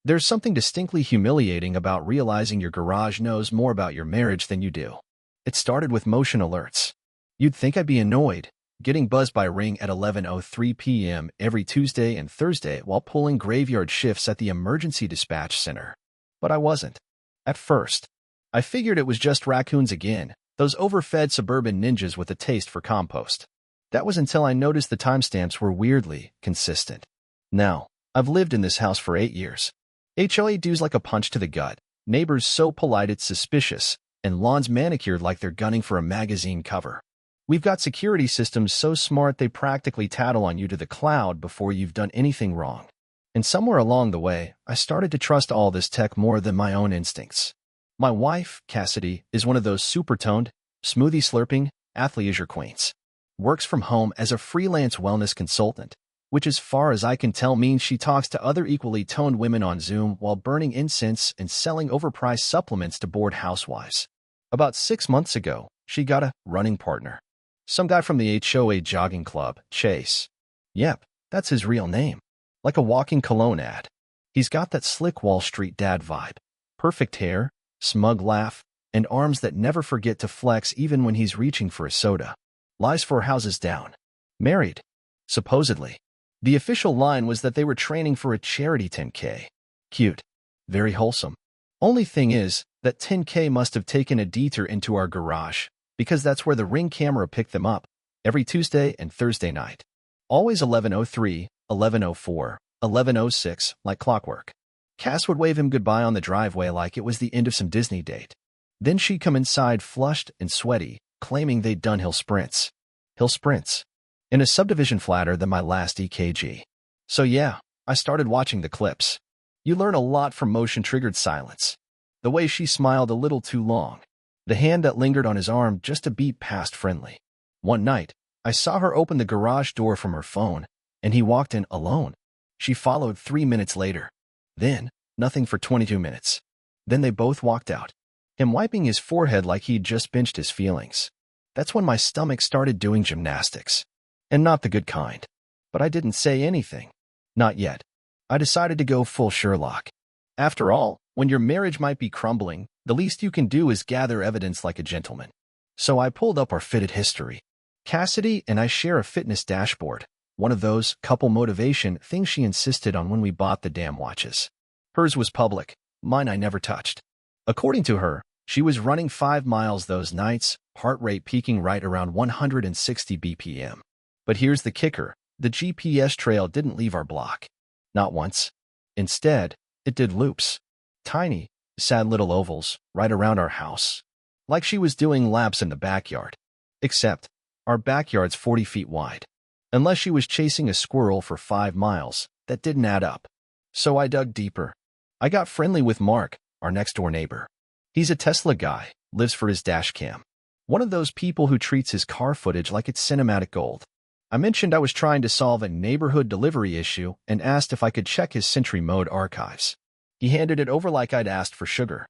There's something distinctly humiliating about realizing your garage knows more about your marriage than you do. It started with motion alerts. You'd think I'd be annoyed, getting buzzed by Ring at 11:03 p.m. every Tuesday and Thursday while pulling graveyard shifts at the emergency dispatch center. But I wasn't. At first, I figured it was just raccoons again, those overfed suburban ninjas with a taste for compost. That was until I noticed the timestamps were weirdly consistent. Now, I've lived in this house for 8 years. HOA dues like a punch to the gut, neighbors so polite it's suspicious, and lawns manicured like they're gunning for a magazine cover. We've got security systems so smart they practically tattle on you to the cloud before you've done anything wrong. And somewhere along the way, I started to trust all this tech more than my own instincts. My wife, Cassidy, is one of those super-toned, smoothie-slurping, athleisure queens. Works from home as a freelance wellness consultant, which as far as I can tell means she talks to other equally toned women on Zoom while burning incense and selling overpriced supplements to bored housewives. About 6 months ago, she got a running partner. Some guy from the HOA jogging club, Chase. Yep, that's his real name. Like a walking cologne ad. He's got that slick Wall Street dad vibe. Perfect hair, smug laugh, and arms that never forget to flex even when he's reaching for a soda. Lies 4 houses down. Married. Supposedly. The official line was that they were training for a charity 10K. Cute. Very wholesome. Only thing is, that 10K must have taken a detour into our garage, because that's where the Ring camera picked them up, every Tuesday and Thursday night. Always 11:03, 11:04, 11:06, like clockwork. Cass would wave him goodbye on the driveway like it was the end of some Disney date. Then she'd come inside flushed and sweaty, claiming they'd done hill sprints. Hill sprints. In a subdivision flatter than my last EKG. So yeah, I started watching the clips. You learn a lot from motion-triggered silence. The way she smiled a little too long. The hand that lingered on his arm just a beat past friendly. One night, I saw her open the garage door from her phone, and he walked in alone. She followed 3 minutes later. Then, nothing for 22 minutes. Then they both walked out. Him wiping his forehead like he'd just benched his feelings. That's when my stomach started doing gymnastics. And not the good kind. But I didn't say anything. Not yet. I decided to go full Sherlock. After all, when your marriage might be crumbling, the least you can do is gather evidence like a gentleman. So I pulled up our fitted history. Cassidy and I share a fitness dashboard, one of those couple motivation things she insisted on when we bought the damn watches. Hers was public, mine I never touched. According to her, she was running 5 miles those nights, heart rate peaking right around 160 BPM. But here's the kicker, the GPS trail didn't leave our block. Not once. Instead, it did loops. Tiny, sad little ovals, right around our house. Like she was doing laps in the backyard. Except, our backyard's 40 feet wide. Unless she was chasing a squirrel for 5 miles, that didn't add up. So I dug deeper. I got friendly with Mark, our next-door neighbor. He's a Tesla guy, lives for his dash cam. One of those people who treats his car footage like it's cinematic gold. I mentioned I was trying to solve a neighborhood delivery issue and asked if I could check his Sentry Mode archives. He handed it over like I'd asked for sugar.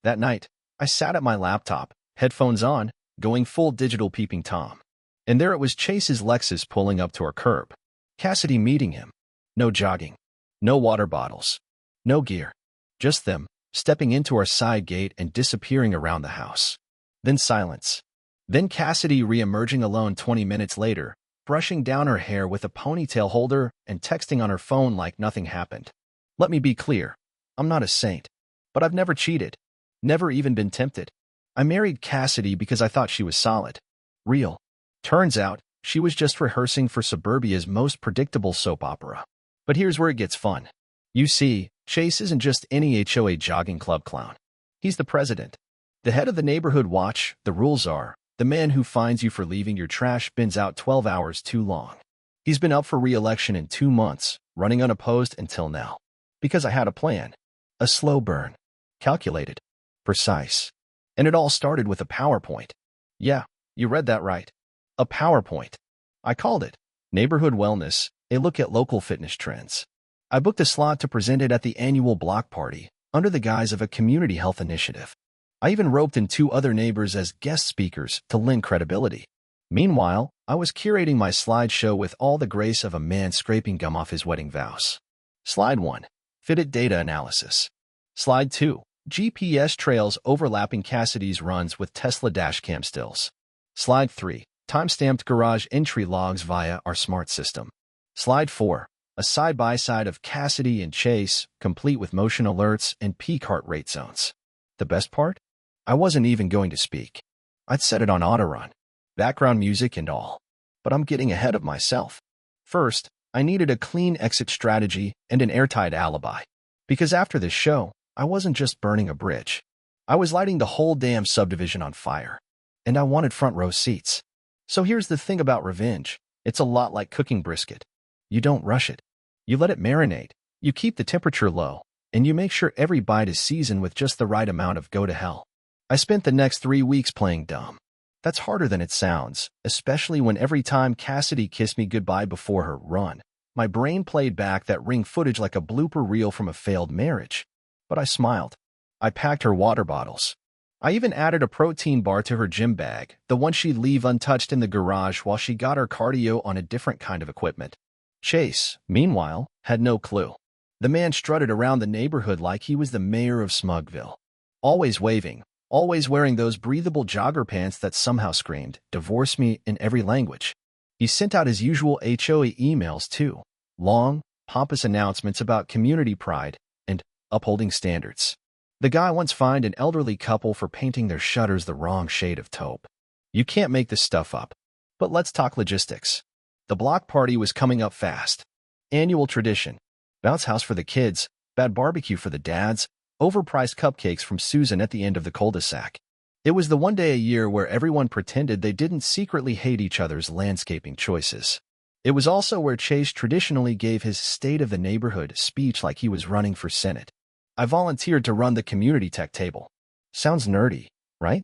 That night, I sat at my laptop, headphones on, going full digital peeping Tom. And there it was Chase's Lexus pulling up to our curb. Cassidy meeting him. No jogging. No water bottles. No gear. Just them, stepping into our side gate and disappearing around the house. Then silence. Then Cassidy re-emerging alone 20 minutes later, brushing down her hair with a ponytail holder and texting on her phone like nothing happened. Let me be clear. I'm not a saint. But I've never cheated. Never even been tempted. I married Cassidy because I thought she was solid. Real. Turns out, she was just rehearsing for suburbia's most predictable soap opera. But here's where it gets fun. You see, Chase isn't just any HOA jogging club clown. He's the president. The head of the neighborhood watch, the rules are, the man who fines you for leaving your trash bins out 12 hours too long. He's been up for re-election in 2 months, running unopposed until now. Because I had a plan. A slow burn. Calculated. Precise. And it all started with a PowerPoint. Yeah, you read that right. A PowerPoint. I called it Neighborhood Wellness, a look at local fitness trends. I booked a slot to present it at the annual block party, under the guise of a community health initiative. I even roped in 2 other neighbors as guest speakers to lend credibility. Meanwhile, I was curating my slideshow with all the grace of a man scraping gum off his wedding vows. Slide 1. Fitted data analysis. Slide 2. GPS trails overlapping Cassidy's runs with Tesla dashcam stills. Slide 3. Timestamped garage entry logs via our smart system. Slide 4. A side-by-side of Cassidy and Chase, complete with motion alerts and peak heart rate zones. The best part? I wasn't even going to speak. I'd set it on auto-run, background music and all. But I'm getting ahead of myself. First, I needed a clean exit strategy and an airtight alibi. Because after this show, I wasn't just burning a bridge. I was lighting the whole damn subdivision on fire. And I wanted front row seats. So here's the thing about revenge. It's a lot like cooking brisket. You don't rush it. You let it marinate. You keep the temperature low. And you make sure every bite is seasoned with just the right amount of go to hell. I spent the next 3 weeks playing dumb. That's harder than it sounds, especially when every time Cassidy kissed me goodbye before her run, my brain played back that ring footage like a blooper reel from a failed marriage. But I smiled. I packed her water bottles. I even added a protein bar to her gym bag, the one she'd leave untouched in the garage while she got her cardio on a different kind of equipment. Chase, meanwhile, had no clue. The man strutted around the neighborhood like he was the mayor of Smugville. Always waving, always wearing those breathable jogger pants that somehow screamed, "Divorce me," in every language. He sent out his usual HOA emails too. Long, pompous announcements about community pride and upholding standards. The guy once fined an elderly couple for painting their shutters the wrong shade of taupe. You can't make this stuff up. But let's talk logistics. The block party was coming up fast. Annual tradition. Bounce house for the kids, bad barbecue for the dads, overpriced cupcakes from Susan at the end of the cul-de-sac. It was the one day a year where everyone pretended they didn't secretly hate each other's landscaping choices. It was also where Chase traditionally gave his State of the Neighborhood speech like he was running for Senate. I volunteered to run the community tech table. Sounds nerdy, right?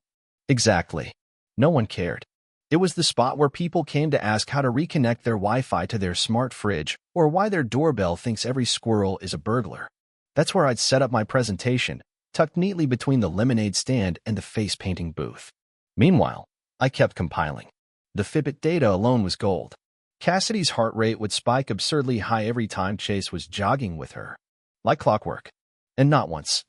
Exactly. No one cared. It was the spot where people came to ask how to reconnect their Wi-Fi to their smart fridge or why their doorbell thinks every squirrel is a burglar. That's where I'd set up my presentation, tucked neatly between the lemonade stand and the face-painting booth. Meanwhile, I kept compiling. The Fitbit data alone was gold. Cassidy's heart rate would spike absurdly high every time Chase was jogging with her. Like clockwork. And not once,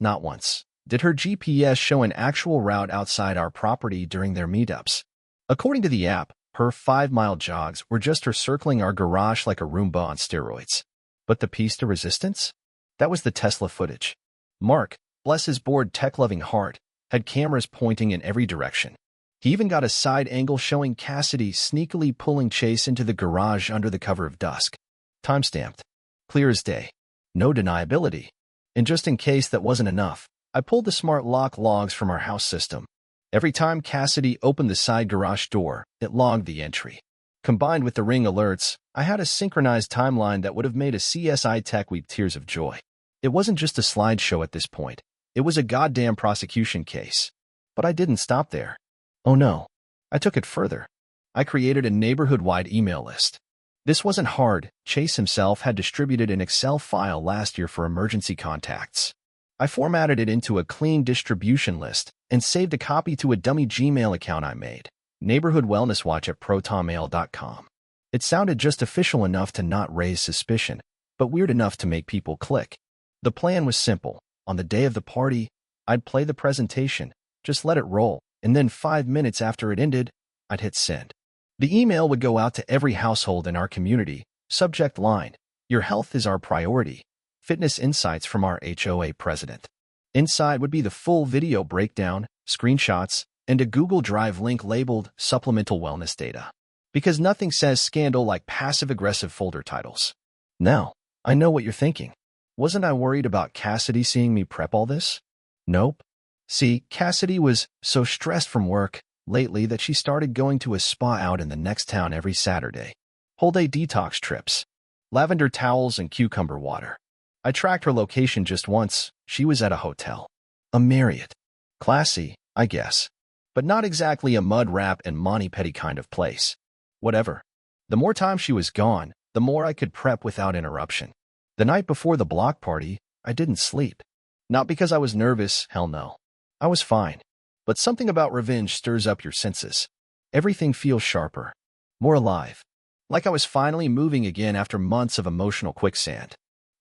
did her GPS show an actual route outside our property during their meetups. According to the app, her 5-mile jogs were just her circling our garage like a Roomba on steroids. But the piece de resistance? That was the Tesla footage. Mark, bless his bored tech-loving heart, had cameras pointing in every direction. He even got a side angle showing Cassidy sneakily pulling Chase into the garage under the cover of dusk. Timestamped. Clear as day. No deniability. And just in case that wasn't enough, I pulled the smart lock logs from our house system. Every time Cassidy opened the side garage door, it logged the entry. Combined with the ring alerts, I had a synchronized timeline that would have made a CSI tech weep tears of joy. It wasn't just a slideshow at this point. It was a goddamn prosecution case. But I didn't stop there. Oh no. I took it further. I created a neighborhood-wide email list. This wasn't hard. Chase himself had distributed an Excel file last year for emergency contacts. I formatted it into a clean distribution list and saved a copy to a dummy Gmail account I made, neighborhoodwellnesswatch@protonmail.com. It sounded just official enough to not raise suspicion, but weird enough to make people click. The plan was simple. On the day of the party, I'd play the presentation, just let it roll, and then 5 minutes after it ended, I'd hit send. The email would go out to every household in our community. Subject line: Your health is our priority. Fitness insights from our HOA president. Inside would be the full video breakdown, screenshots, and a Google Drive link labeled Supplemental Wellness Data. Because nothing says scandal like passive-aggressive folder titles. Now, I know what you're thinking. Wasn't I worried about Cassidy seeing me prep all this? Nope. See, Cassidy was so stressed from work lately that she started going to a spa out in the next town every Saturday. Whole-day detox trips. Lavender towels and cucumber water. I tracked her location just once. She was at a hotel. A Marriott. Classy, I guess. But not exactly a mud wrap and mani pedi kind of place. Whatever. The more time she was gone, the more I could prep without interruption. The night before the block party, I didn't sleep. Not because I was nervous, hell no. I was fine. But something about revenge stirs up your senses. Everything feels sharper. More alive. Like I was finally moving again after months of emotional quicksand.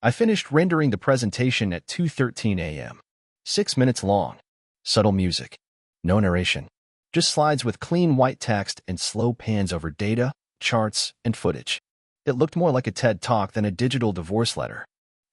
I finished rendering the presentation at 2:13 a.m. 6 minutes long. Subtle music. No narration. Just slides with clean white text and slow pans over data, charts, and footage. It looked more like a TED Talk than a digital divorce letter.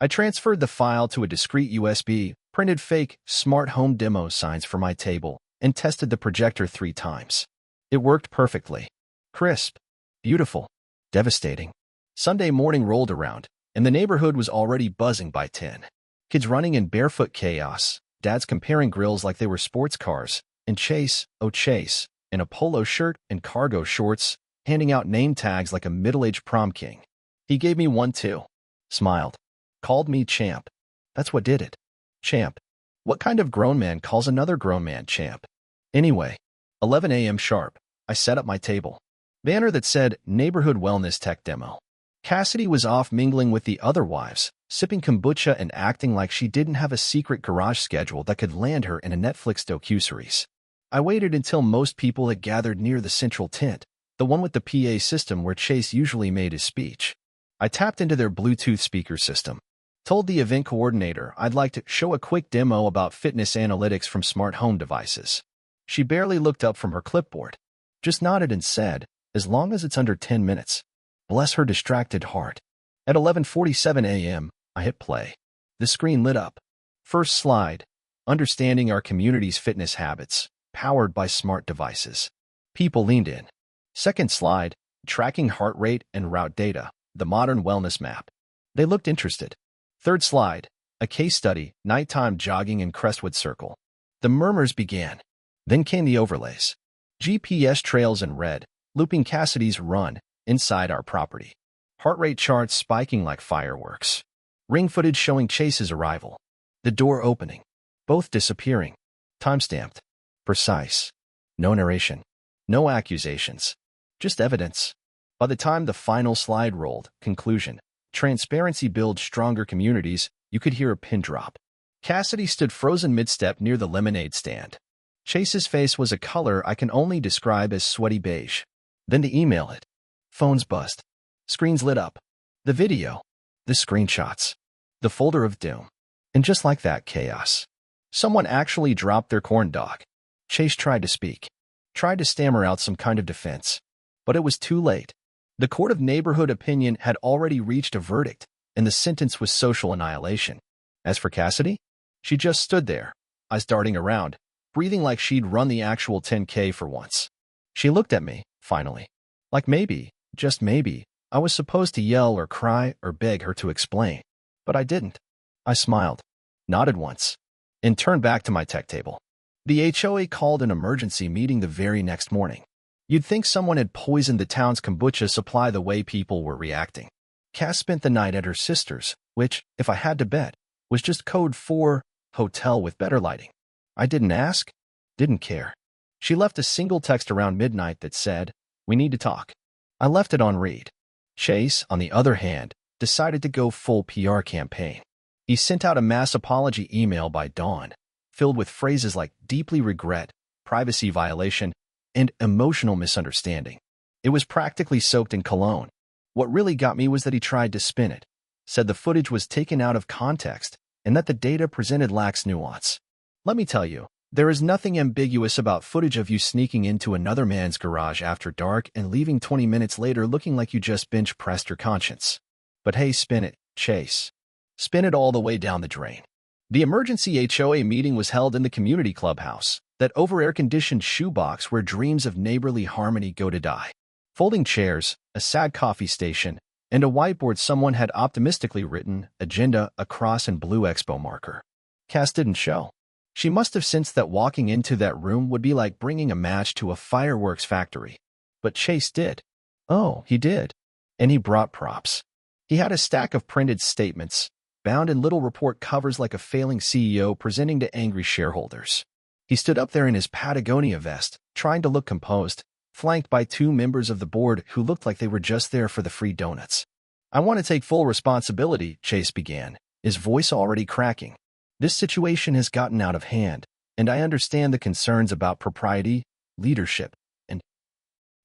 I transferred the file to a discrete USB, printed fake smart home demo signs for my table, and tested the projector 3 times. It worked perfectly. Crisp. Beautiful. Devastating. Sunday morning rolled around, and the neighborhood was already buzzing by 10. Kids running in barefoot chaos, dads comparing grills like they were sports cars, and Chase, oh Chase, in a polo shirt and cargo shorts, handing out name tags like a middle-aged prom king. He gave me one too. Smiled. Called me champ. That's what did it. Champ. What kind of grown man calls another grown man champ? Anyway, 11 a.m. sharp, I set up my table. Banner that said Neighborhood Wellness Tech Demo. Cassidy was off mingling with the other wives, sipping kombucha and acting like she didn't have a secret garage schedule that could land her in a Netflix docuseries. I waited until most people had gathered near the central tent, the one with the PA system where Chase usually made his speech. I tapped into their Bluetooth speaker system. Told the event coordinator I'd like to show a quick demo about fitness analytics from smart home devices. She barely looked up from her clipboard. Just nodded and said, as long as it's under 10 minutes. Bless her distracted heart. At 11:47 a.m., I hit play. The screen lit up. First slide, understanding our community's fitness habits, powered by smart devices. People leaned in. Second slide, tracking heart rate and route data, the modern wellness map. They looked interested. Third slide, a case study, nighttime jogging in Crestwood Circle. The murmurs began. Then came the overlays. GPS trails in red, looping Cassidy's run inside our property. Heart rate charts spiking like fireworks. Ring footage showing Chase's arrival. The door opening. Both disappearing. Timestamped. Precise. No narration. No accusations. Just evidence. By the time the final slide rolled, conclusion. Transparency builds stronger communities, you could hear a pin drop. Cassidy stood frozen mid-step near the lemonade stand. Chase's face was a color I can only describe as sweaty beige. Then the email hit. Phones buzzed. Screens lit up. The video. The screenshots. The folder of doom. And just like that, chaos. Someone actually dropped their corn dog. Chase tried to speak. Tried to stammer out some kind of defense. But it was too late. The court of neighborhood opinion had already reached a verdict, and the sentence was social annihilation. As for Cassidy, she just stood there, eyes darting around, breathing like she'd run the actual 10K for once. She looked at me, finally. Like maybe, just maybe, I was supposed to yell or cry or beg her to explain. But I didn't. I smiled, nodded once, and turned back to my tech table. The HOA called an emergency meeting the very next morning. You'd think someone had poisoned the town's kombucha supply the way people were reacting. Cass spent the night at her sister's, which, if I had to bet, was just code for hotel with better lighting. I didn't ask, didn't care. She left a single text around midnight that said, "We need to talk." I left it on read. Chase, on the other hand, decided to go full PR campaign. He sent out a mass apology email by dawn, filled with phrases like deeply regret, privacy violation, and emotional misunderstanding. It was practically soaked in cologne. What really got me was that he tried to spin it, said the footage was taken out of context, and that the data presented lacks nuance. Let me tell you, there is nothing ambiguous about footage of you sneaking into another man's garage after dark and leaving 20 minutes later looking like you just bench-pressed your conscience. But hey, spin it, Chase. Spin it all the way down the drain. The emergency HOA meeting was held in the community clubhouse, that over-air-conditioned shoebox where dreams of neighborly harmony go to die. Folding chairs, a sad coffee station, and a whiteboard someone had optimistically written, agenda, across in blue expo marker. Cass didn't show. She must have sensed that walking into that room would be like bringing a match to a fireworks factory. But Chase did. Oh, he did. And he brought props. He had a stack of printed statements, bound in little report covers like a failing CEO presenting to angry shareholders. He stood up there in his Patagonia vest, trying to look composed, flanked by 2 members of the board who looked like they were just there for the free donuts. "I want to take full responsibility," Chase began, his voice already cracking. "This situation has gotten out of hand, and I understand the concerns about propriety, leadership, and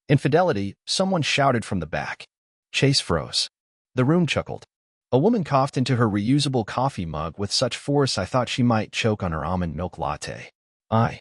infidelity," someone shouted from the back. Chase froze. The room chuckled. A woman coughed into her reusable coffee mug with such force I thought she might choke on her almond milk latte. I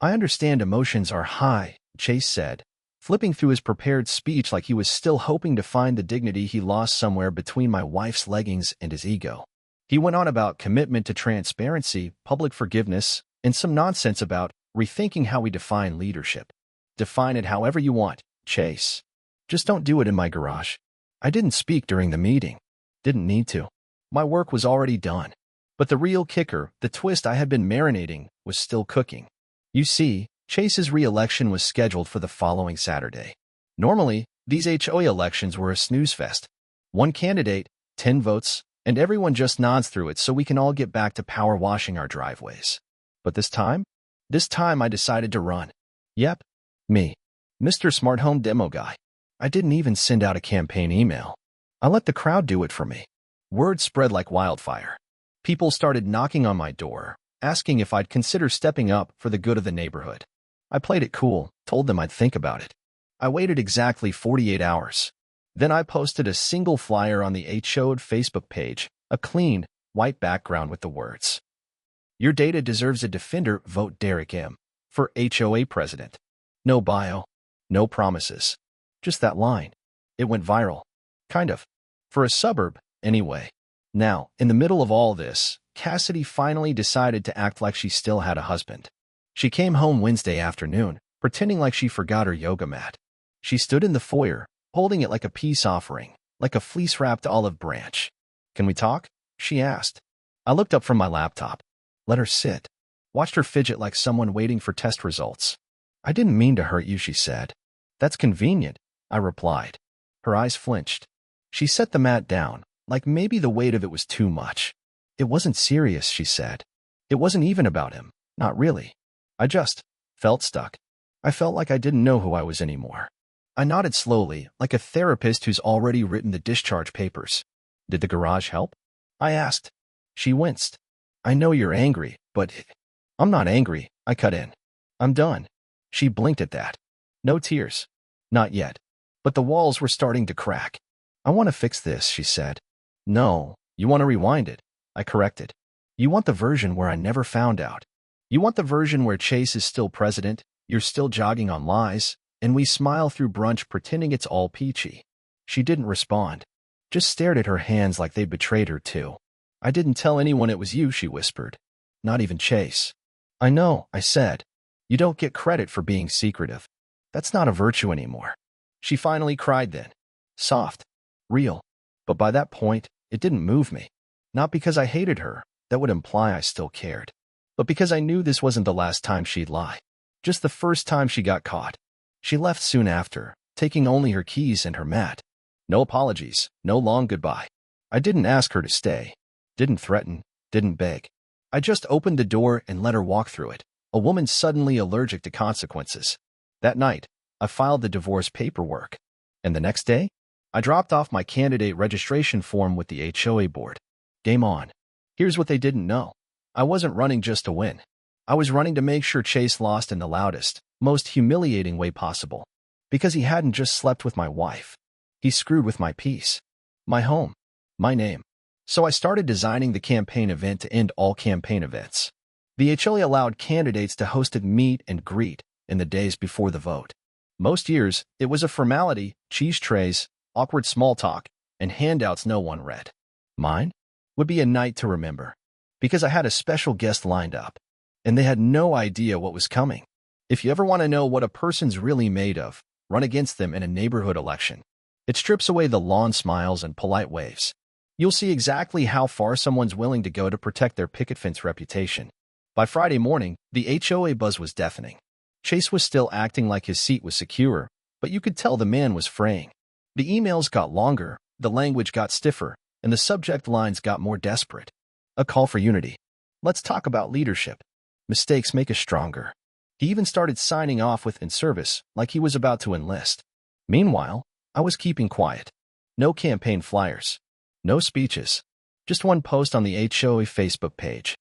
understand emotions are high, Chase said, flipping through his prepared speech like he was still hoping to find the dignity he lost somewhere between my wife's leggings and his ego. He went on about commitment to transparency, public forgiveness, and some nonsense about rethinking how we define leadership. Define it however you want, Chase. Just don't do it in my garage. I didn't speak during the meeting. Didn't need to. My work was already done. But the real kicker, the twist I had been marinating, was still cooking. You see, Chase's re-election was scheduled for the following Saturday. Normally, these HOA elections were a snooze fest. One candidate, 10 votes, and everyone just nods through it so we can all get back to power washing our driveways. But this time I decided to run. Yep, me, Mr. Smart Home Demo Guy. I didn't even send out a campaign email. I let the crowd do it for me. Word spread like wildfire. People started knocking on my door, asking if I'd consider stepping up for the good of the neighborhood. I played it cool, told them I'd think about it. I waited exactly 48 hours. Then I posted a single flyer on the HOA Facebook page, a clean, white background with the words, "Your data deserves a defender, vote Derek M. for HOA president." No bio, no promises. Just that line. It went viral. Kind of. For a suburb, anyway. Now, in the middle of all this, Cassidy finally decided to act like she still had a husband. She came home Wednesday afternoon, pretending like she forgot her yoga mat. She stood in the foyer, holding it like a peace offering, like a fleece-wrapped olive branch. "Can we talk?" she asked. I looked up from my laptop. Let her sit. Watched her fidget like someone waiting for test results. "I didn't mean to hurt you," she said. "That's convenient," I replied. Her eyes flinched. She set the mat down, like maybe the weight of it was too much. "It wasn't serious," she said. "It wasn't even about him. Not really. I just felt stuck. I felt like I didn't know who I was anymore." I nodded slowly, like a therapist who's already written the discharge papers. "Did the garage help?" I asked. She winced. "I know you're angry, but..." "I'm not angry," I cut in. "I'm done." She blinked at that. No tears. Not yet. But the walls were starting to crack. "I want to fix this," she said. "No, you want to rewind it," I corrected. "You want the version where I never found out. You want the version where Chase is still president, you're still jogging on lies, and we smile through brunch pretending it's all peachy." She didn't respond. Just stared at her hands like they'd betrayed her too. "I didn't tell anyone it was you," she whispered. "Not even Chase." "I know," I said. "You don't get credit for being secretive. That's not a virtue anymore." She finally cried then. Soft. Real. But by that point, it didn't move me. Not because I hated her, that would imply I still cared. But because I knew this wasn't the last time she'd lie. Just the first time she got caught. She left soon after, taking only her keys and her mat. No apologies, no long goodbye. I didn't ask her to stay. Didn't threaten, didn't beg. I just opened the door and let her walk through it, a woman suddenly allergic to consequences. That night, I filed the divorce paperwork. And the next day, I dropped off my candidate registration form with the HOA board. Game on. Here's what they didn't know. I wasn't running just to win. I was running to make sure Chase lost in the loudest, most humiliating way possible. Because he hadn't just slept with my wife. He screwed with my peace. My home. My name. So I started designing the campaign event to end all campaign events. The HOA allowed candidates to host a meet and greet in the days before the vote. Most years, it was a formality, cheese trays, awkward small talk, and handouts no one read. Mine would be a night to remember. Because I had a special guest lined up. And they had no idea what was coming. If you ever want to know what a person's really made of, run against them in a neighborhood election. It strips away the lawn smiles and polite waves. You'll see exactly how far someone's willing to go to protect their picket fence reputation. By Friday morning, the HOA buzz was deafening. Chase was still acting like his seat was secure, but you could tell the man was fraying. The emails got longer, the language got stiffer, and the subject lines got more desperate. A call for unity. Let's talk about leadership. Mistakes make us stronger. He even started signing off with "in service," like he was about to enlist. Meanwhile, I was keeping quiet. No campaign flyers. No speeches. Just one post on the HOA Facebook page.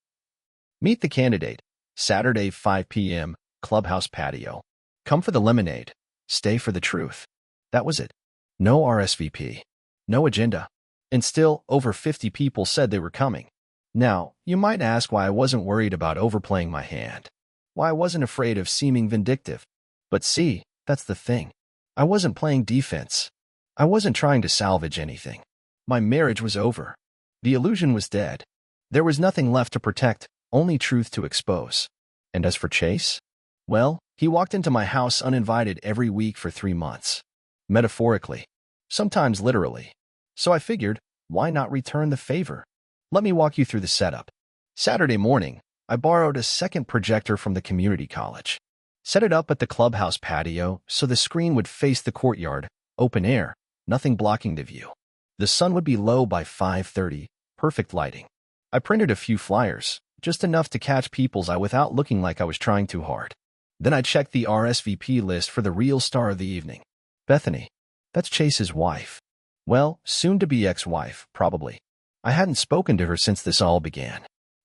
Meet the candidate. Saturday, 5 p.m., clubhouse patio. Come for the lemonade. Stay for the truth. That was it. No RSVP. No agenda. And still, over 50 people said they were coming. Now, you might ask why I wasn't worried about overplaying my hand. Why I wasn't afraid of seeming vindictive. But see, that's the thing. I wasn't playing defense. I wasn't trying to salvage anything. My marriage was over. The illusion was dead. There was nothing left to protect, only truth to expose. And as for Chase? Well, he walked into my house uninvited every week for 3 months. Metaphorically. Sometimes literally. So I figured, why not return the favor? Let me walk you through the setup. Saturday morning, I borrowed a second projector from the community college. Set it up at the clubhouse patio so the screen would face the courtyard, open air, nothing blocking the view. The sun would be low by 5:30, perfect lighting. I printed a few flyers, just enough to catch people's eye without looking like I was trying too hard. Then I checked the RSVP list for the real star of the evening. Bethany. That's Chase's wife. Well, soon-to-be ex-wife, probably. I hadn't spoken to her since this all began.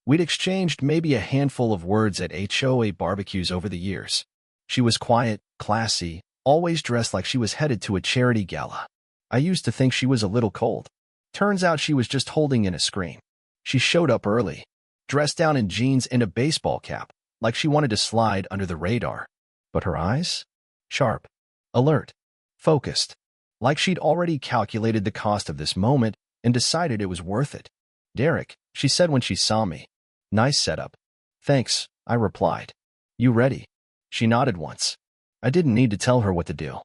We'd exchanged maybe a handful of words at HOA barbecues over the years. She was quiet, classy, always dressed like she was headed to a charity gala. I used to think she was a little cold. Turns out she was just holding in a scream. She showed up early, dressed down in jeans and a baseball cap, like she wanted to slide under the radar. But her eyes? Sharp, alert, focused. Like she'd already calculated the cost of this moment and decided it was worth it. Derek, she said when she saw me. Nice setup. Thanks, I replied. You ready? She nodded once. I didn't need to tell her what to do.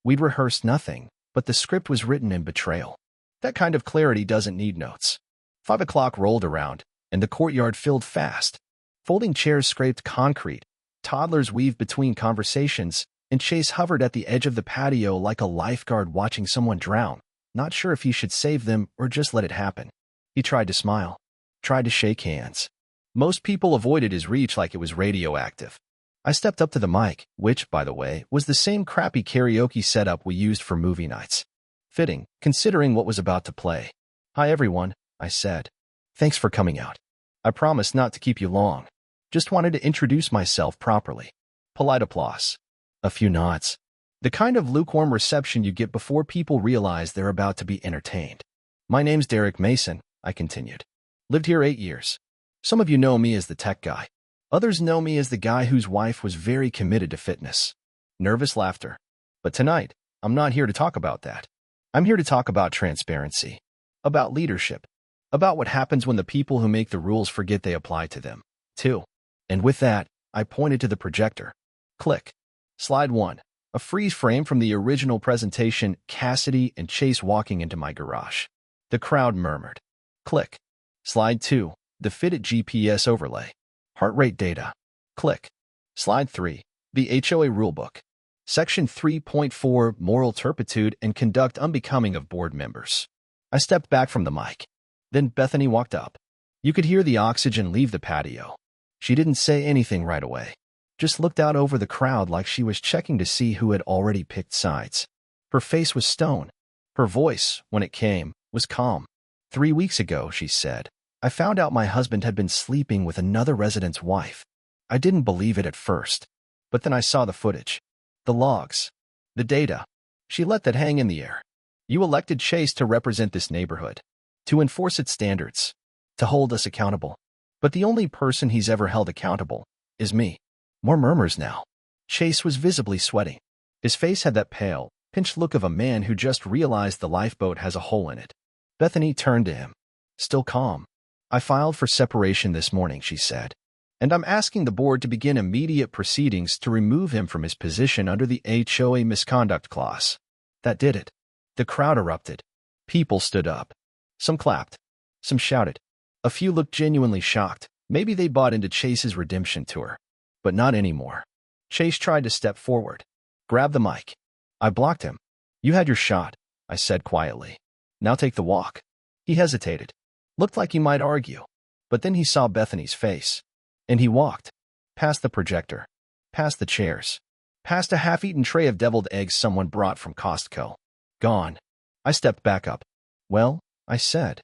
We'd rehearsed nothing, but the script was written in betrayal. That kind of clarity doesn't need notes. 5 o'clock rolled around, and the courtyard filled fast. Folding chairs scraped concrete. Toddlers weaved between conversations, and Chase hovered at the edge of the patio like a lifeguard watching someone drown, not sure if he should save them or just let it happen. He tried to smile, tried to shake hands. Most people avoided his reach like it was radioactive. I stepped up to the mic, which, by the way, was the same crappy karaoke setup we used for movie nights. Fitting, considering what was about to play. Hi everyone, I said. Thanks for coming out. I promised not to keep you long. Just wanted to introduce myself properly. Polite applause. A few nods. The kind of lukewarm reception you get before people realize they're about to be entertained. My name's Derek Mason, I continued. Lived here 8 years. Some of you know me as the tech guy. Others know me as the guy whose wife was very committed to fitness. Nervous laughter. But tonight, I'm not here to talk about that. I'm here to talk about transparency. About leadership. About what happens when the people who make the rules forget they apply to them, too. And with that, I pointed to the projector. Click. Slide 1. A freeze frame from the original presentation, Cassidy and Chase walking into my garage. The crowd murmured. Click. Slide 2. The fitted GPS overlay. Heart rate data. Click. Slide 3. The HOA rulebook. Section 3.4, Moral turpitude and conduct unbecoming of board members. I stepped back from the mic. Then Bethany walked up. You could hear the oxygen leave the patio. She didn't say anything right away. Just looked out over the crowd like she was checking to see who had already picked sides. Her face was stone. Her voice, when it came, was calm. 3 weeks ago, she said, I found out my husband had been sleeping with another resident's wife. I didn't believe it at first. But then I saw the footage. The logs. The data. She let that hang in the air. You elected Chase to represent this neighborhood. To enforce its standards. To hold us accountable. But the only person he's ever held accountable is me. More murmurs now. Chase was visibly sweating. His face had that pale, pinched look of a man who just realized the lifeboat has a hole in it. Bethany turned to him. Still calm. I filed for separation this morning, she said. And I'm asking the board to begin immediate proceedings to remove him from his position under the HOA misconduct clause. That did it. The crowd erupted. People stood up. Some clapped. Some shouted. A few looked genuinely shocked. Maybe they bought into Chase's redemption tour. But not anymore. Chase tried to step forward. Grab the mic. I blocked him. You had your shot, I said quietly. Now take the walk. He hesitated. Looked like he might argue. But then he saw Bethany's face. And he walked. Past the projector. Past the chairs. Past a half-eaten tray of deviled eggs someone brought from Costco. Gone. I stepped back up. Well, I said.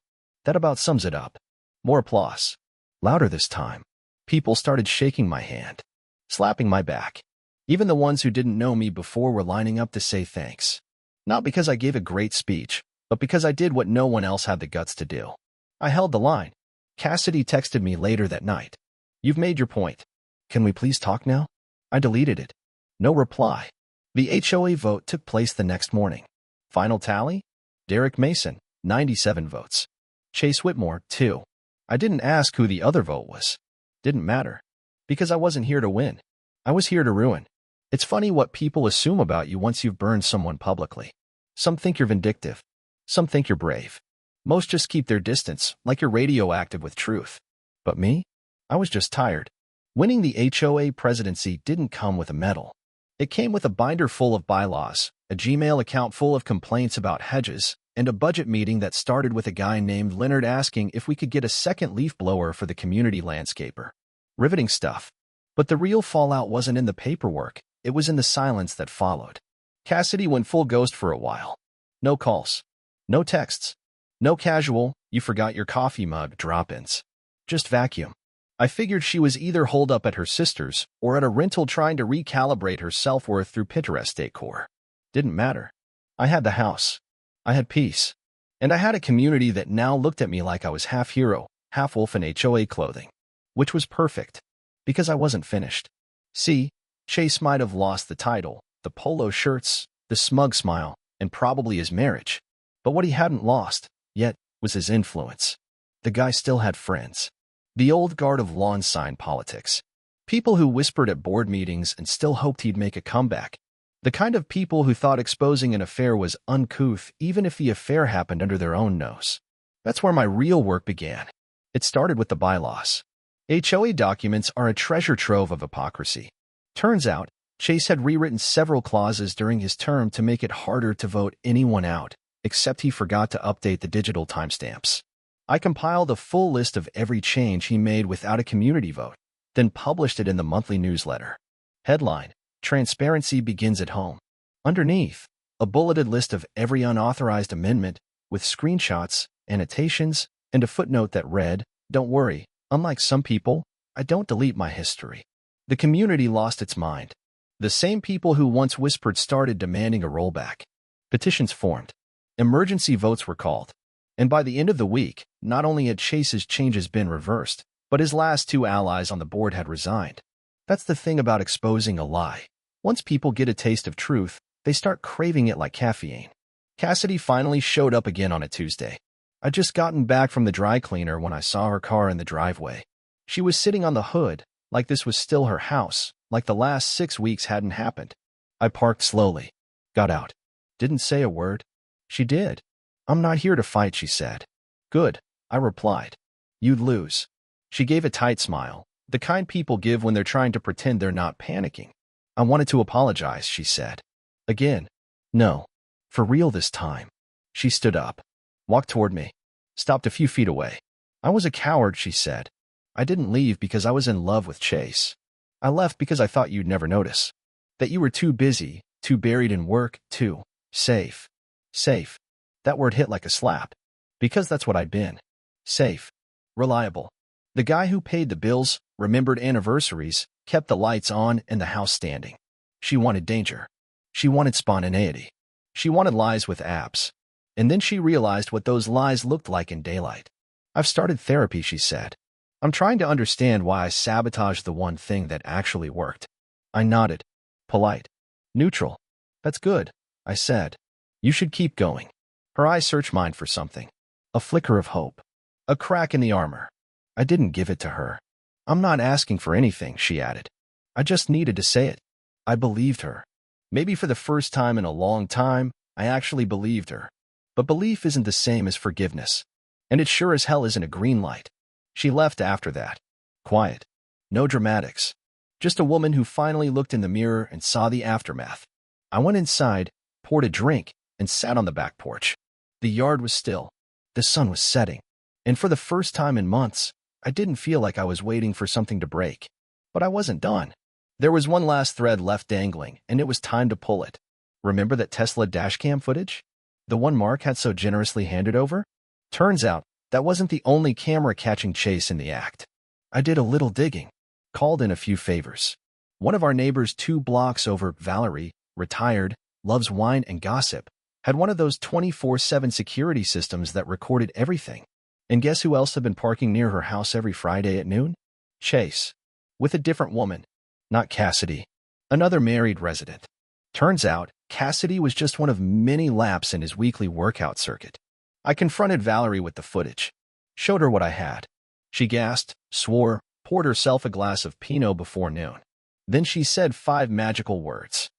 That about sums it up. More applause. Louder this time. People started shaking my hand. Slapping my back. Even the ones who didn't know me before were lining up to say thanks. Not because I gave a great speech, but because I did what no one else had the guts to do. I held the line. Cassidy texted me later that night. "You've made your point. Can we please talk now?" I deleted it. No reply. The HOA vote took place the next morning. Final tally? Derek Mason, 97 votes. Chase Whitmore, 2. I didn't ask who the other vote was. Didn't matter. Because I wasn't here to win. I was here to ruin. It's funny what people assume about you once you've burned someone publicly. Some think you're vindictive. Some think you're brave. Most just keep their distance, like you're radioactive with truth. But me? I was just tired. Winning the HOA presidency didn't come with a medal. It came with a binder full of bylaws, a Gmail account full of complaints about hedges, and a budget meeting that started with a guy named Leonard asking if we could get a second leaf blower for the community landscaper. Riveting stuff. But the real fallout wasn't in the paperwork, it was in the silence that followed. Cassidy went full ghost for a while. No calls. No texts. No casual, "you forgot your coffee mug" drop-ins. Just vacuum. I figured she was either holed up at her sister's or at a rental trying to recalibrate her self-worth through Pinterest decor. Didn't matter. I had the house. I had peace. And I had a community that now looked at me like I was half hero, half wolf in HOA clothing. Which was perfect. Because I wasn't finished. See, Chase might have lost the title, the polo shirts, the smug smile, and probably his marriage. But what he hadn't lost, yet, was his influence. The guy still had friends. The old guard of lawn sign politics. People who whispered at board meetings and still hoped he'd make a comeback. The kind of people who thought exposing an affair was uncouth even if the affair happened under their own nose. That's where my real work began. It started with the bylaws. HOA documents are a treasure trove of hypocrisy. Turns out, Chase had rewritten several clauses during his term to make it harder to vote anyone out, except he forgot to update the digital timestamps. I compiled a full list of every change he made without a community vote, then published it in the monthly newsletter. Headline: Transparency begins at home. Underneath, a bulleted list of every unauthorized amendment, with screenshots, annotations, and a footnote that read, "Don't worry, unlike some people, I don't delete my history." The community lost its mind. The same people who once whispered started demanding a rollback. Petitions formed. Emergency votes were called. And by the end of the week, not only had Chase's changes been reversed, but his last two allies on the board had resigned. That's the thing about exposing a lie. Once people get a taste of truth, they start craving it like caffeine. Cassidy finally showed up again on a Tuesday. I'd just gotten back from the dry cleaner when I saw her car in the driveway. She was sitting on the hood, like this was still her house, like the last 6 weeks hadn't happened. I parked slowly. Got out. Didn't say a word. She did. "I'm not here to fight," she said. "Good," I replied. "You'd lose." She gave a tight smile, the kind people give when they're trying to pretend they're not panicking. "I wanted to apologize," she said. "Again?" "No. For real this time." She stood up, walked toward me, stopped a few feet away. "I was a coward," she said. "I didn't leave because I was in love with Chase. I left because I thought you'd never notice. That you were too busy, too buried in work, too safe." Safe. That word hit like a slap. Because that's what I'd been. Safe. Reliable. The guy who paid the bills, remembered anniversaries, kept the lights on and the house standing. She wanted danger. She wanted spontaneity. She wanted lies with abs. And then she realized what those lies looked like in daylight. "I've started therapy," she said. "I'm trying to understand why I sabotaged the one thing that actually worked." I nodded. Polite. Neutral. "That's good," I said. "You should keep going." Her eyes searched mine for something. A flicker of hope. A crack in the armor. I didn't give it to her. "I'm not asking for anything," she added. "I just needed to say it." I believed her. Maybe for the first time in a long time, I actually believed her. But belief isn't the same as forgiveness. And it sure as hell isn't a green light. She left after that. Quiet. No dramatics. Just a woman who finally looked in the mirror and saw the aftermath. I went inside, poured a drink, and sat on the back porch. The yard was still. The sun was setting. And for the first time in months, I didn't feel like I was waiting for something to break. But I wasn't done. There was one last thread left dangling, and it was time to pull it. Remember that Tesla dashcam footage? The one Mark had so generously handed over? Turns out, that wasn't the only camera catching Chase in the act. I did a little digging. Called in a few favors. One of our neighbors 2 blocks over, Valerie, retired, loves wine and gossip, Had one of those 24/7 security systems that recorded everything. And guess who else had been parking near her house every Friday at noon? Chase. With a different woman. Not Cassidy. Another married resident. Turns out, Cassidy was just one of many laps in his weekly workout circuit. I confronted Valerie with the footage. Showed her what I had. She gasped, swore, poured herself a glass of Pinot before noon. Then she said 5 magical words.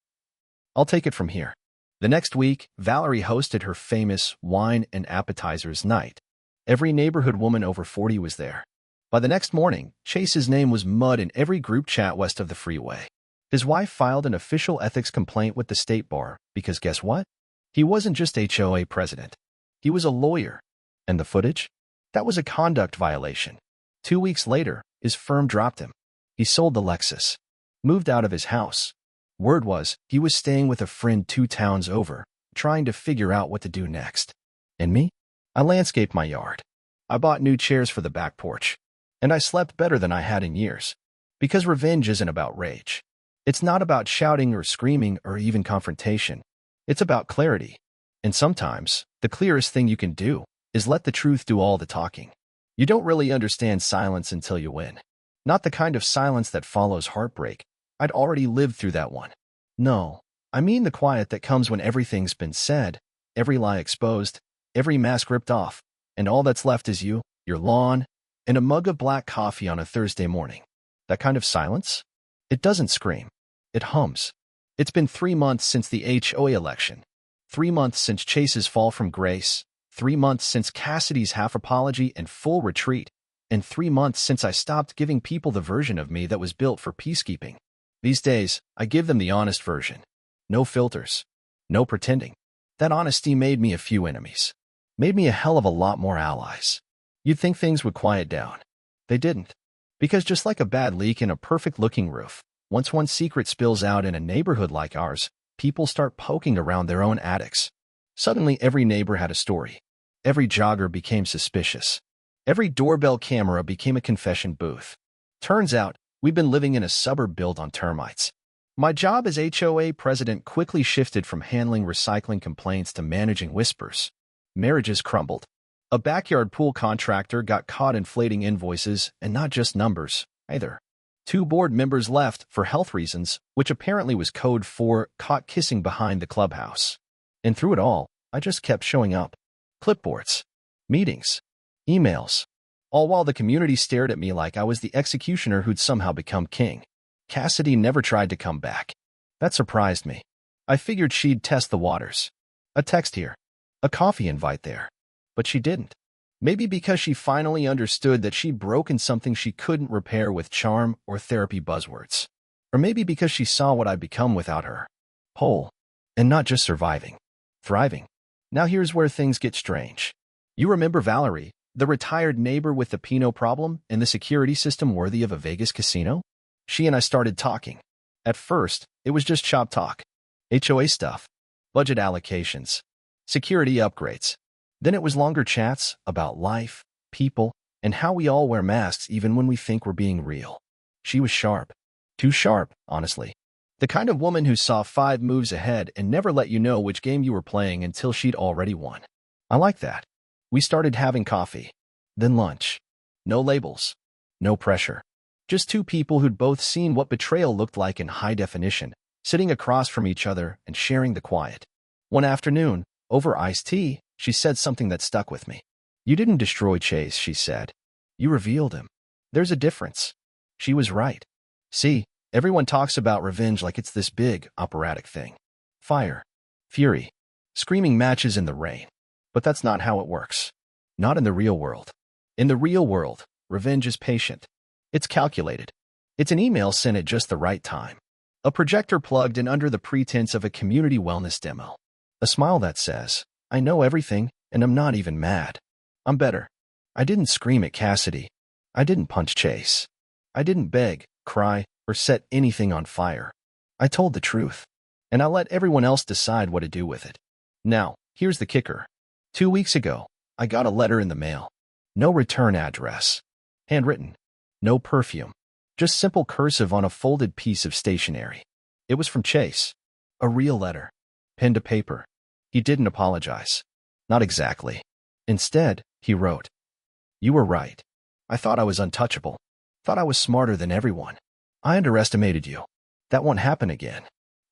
I'll take it from here. The next week, Valerie hosted her famous wine and appetizers night. Every neighborhood woman over 40 was there. By the next morning, Chase's name was mud in every group chat west of the freeway. His wife filed an official ethics complaint with the state bar because guess what? He wasn't just HOA president. He was a lawyer. And the footage? That was a conduct violation. 2 weeks later, his firm dropped him. He sold the Lexus. Moved out of his house. Word was, he was staying with a friend 2 towns over, trying to figure out what to do next. And me? I landscaped my yard. I bought new chairs for the back porch. And I slept better than I had in years. Because revenge isn't about rage. It's not about shouting or screaming or even confrontation. It's about clarity. And sometimes, the clearest thing you can do is let the truth do all the talking. You don't really understand silence until you win. Not the kind of silence that follows heartbreak. I'd already lived through that one. No, I mean the quiet that comes when everything's been said, every lie exposed, every mask ripped off, and all that's left is you, your lawn, and a mug of black coffee on a Thursday morning. That kind of silence? It doesn't scream. It hums. It's been 3 months since the HOA election. 3 months since Chase's fall from grace. 3 months since Cassidy's half apology and full retreat. And 3 months since I stopped giving people the version of me that was built for peacekeeping. These days, I give them the honest version. No filters. No pretending. That honesty made me a few enemies. Made me a hell of a lot more allies. You'd think things would quiet down. They didn't. Because just like a bad leak in a perfect-looking roof, once one secret spills out in a neighborhood like ours, people start poking around their own attics. Suddenly every neighbor had a story. Every jogger became suspicious. Every doorbell camera became a confession booth. Turns out, we've been living in a suburb built on termites. My job as HOA president quickly shifted from handling recycling complaints to managing whispers. Marriages crumbled. A backyard pool contractor got caught inflating invoices, and not just numbers, either. 2 board members left for health reasons, which apparently was code for caught kissing behind the clubhouse. And through it all, I just kept showing up. Clipboards. Meetings. Emails. All while the community stared at me like I was the executioner who'd somehow become king. Cassidy never tried to come back. That surprised me. I figured she'd test the waters. A text here. A coffee invite there. But she didn't. Maybe because she finally understood that she'd broken something she couldn't repair with charm or therapy buzzwords. Or maybe because she saw what I'd become without her. Whole. And not just surviving. Thriving. Now here's where things get strange. You remember Valerie, the retired neighbor with the Pinot problem and the security system worthy of a Vegas casino? She and I started talking. At first, it was just shop talk. HOA stuff. Budget allocations. Security upgrades. Then it was longer chats about life, people, and how we all wear masks even when we think we're being real. She was sharp. Too sharp, honestly. The kind of woman who saw 5 moves ahead and never let you know which game you were playing until she'd already won. I like that. We started having coffee. Then lunch. No labels. No pressure. Just 2 people who'd both seen what betrayal looked like in high definition, sitting across from each other and sharing the quiet. One afternoon, over iced tea, she said something that stuck with me. You didn't destroy Chase, she said. You revealed him. There's a difference. She was right. See, everyone talks about revenge like it's this big, operatic thing. Fire. Fury. Screaming matches in the rain. But that's not how it works. Not in the real world. In the real world, revenge is patient. It's calculated. It's an email sent at just the right time. A projector plugged in under the pretense of a community wellness demo. A smile that says, I know everything, and I'm not even mad. I'm better. I didn't scream at Cassidy. I didn't punch Chase. I didn't beg, cry, or set anything on fire. I told the truth. And I let everyone else decide what to do with it. Now, here's the kicker. 2 weeks ago, I got a letter in the mail. No return address. Handwritten. No perfume. Just simple cursive on a folded piece of stationery. It was from Chase. A real letter. Pen to paper. He didn't apologize. Not exactly. Instead, he wrote, "You were right. I thought I was untouchable. Thought I was smarter than everyone. I underestimated you. That won't happen again.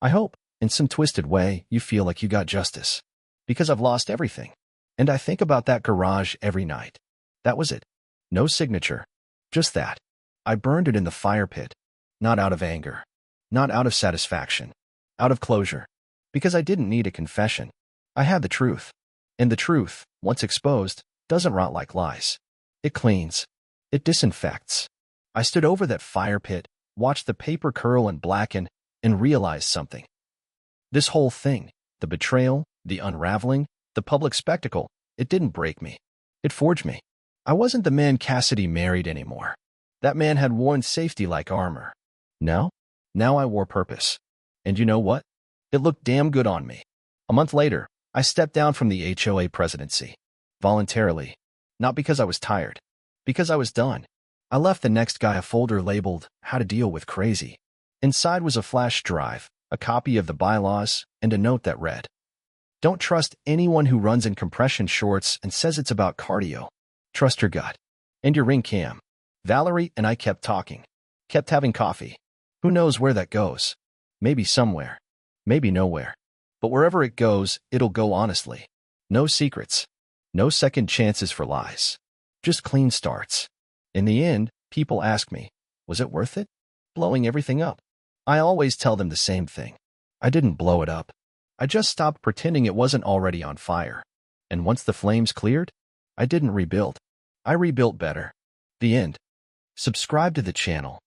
I hope, in some twisted way, you feel like you got justice. Because I've lost everything. And I think about that garage every night. That was it. No signature. Just that. I burned it in the fire pit. Not out of anger. Not out of satisfaction. Out of closure. Because I didn't need a confession. I had the truth. And the truth, once exposed, doesn't rot like lies. It cleans. It disinfects. I stood over that fire pit, watched the paper curl and blacken, and realized something. This whole thing, the betrayal, the unraveling, the public spectacle, it didn't break me. It forged me. I wasn't the man Cassidy married anymore. That man had worn safety like armor. Now I wore purpose. And you know what? It looked damn good on me. A month later, I stepped down from the HOA presidency. Voluntarily. Not because I was tired. Because I was done. I left the next guy a folder labeled, "How to Deal with Crazy." Inside was a flash drive, a copy of the bylaws, and a note that read, "Don't trust anyone who runs in compression shorts and says it's about cardio. Trust your gut. And your ring cam." Valerie and I kept talking. Kept having coffee. Who knows where that goes? Maybe somewhere. Maybe nowhere. But wherever it goes, it'll go honestly. No secrets. No second chances for lies. Just clean starts. In the end, people ask me, was it worth it? Blowing everything up? I always tell them the same thing. I didn't blow it up. I just stopped pretending it wasn't already on fire. And once the flames cleared, I didn't rebuild. I rebuilt better. The end. Subscribe to the channel.